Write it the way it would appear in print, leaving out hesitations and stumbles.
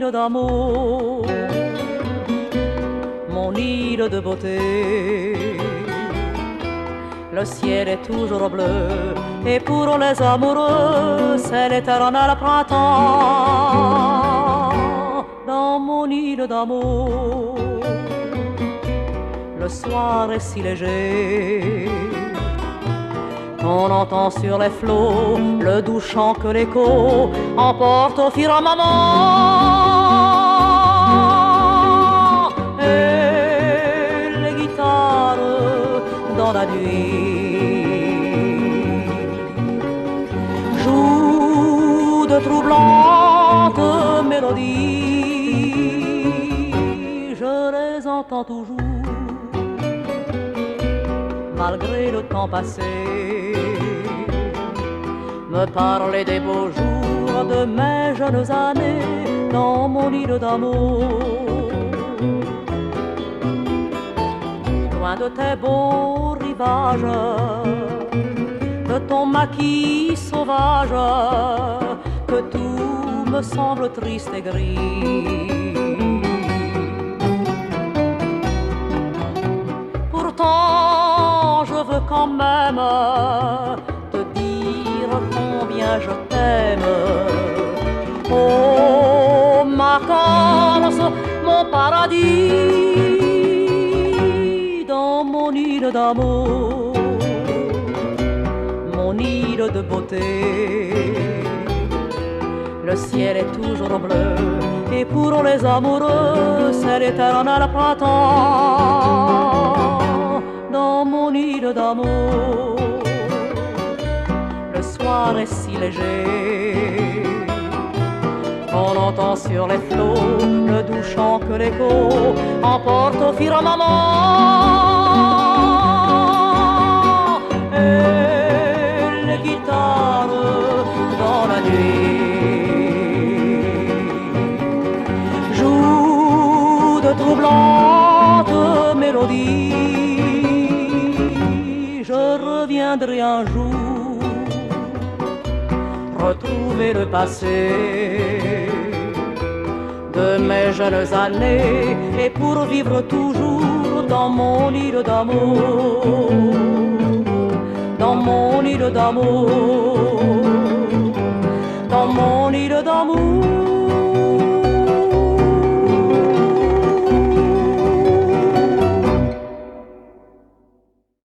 île d'amour, mon île de beauté. Le ciel est toujours bleu, et pour les amoureux, c'est l'éternel printemps. Dans mon île d'amour, le soir est si léger qu'on entend sur les flots le doux chant que l'écho emporte au firmament. Et les guitares dans la nuit jouent de troublantes mélodies. Je les entends toujours malgré le temps passé, me parler des beaux jours de mes jeunes années dans mon île d'amour. Loin de tes beaux rivages, de ton maquis sauvage, que tout me semble triste et gris. Pourtant, je veux quand même te dire combien je t'aime. Oh, ma Corse, mon paradis, dans mon île d'amour, mon île de beauté. Le ciel est toujours bleu, et pour les amoureux, c'est l'éternel printemps. Dans mon île d'amour, le soir est si léger qu'on entend sur les flots le doux chant que l'écho emporte au firmament. Et les guitares dans la nuit jouent de troublantes mélodies. Je reviendrai un jour retrouver le passé de mes jeunes années, et pour vivre toujours dans mon île d'amour, dans mon île d'amour, dans mon île d'amour.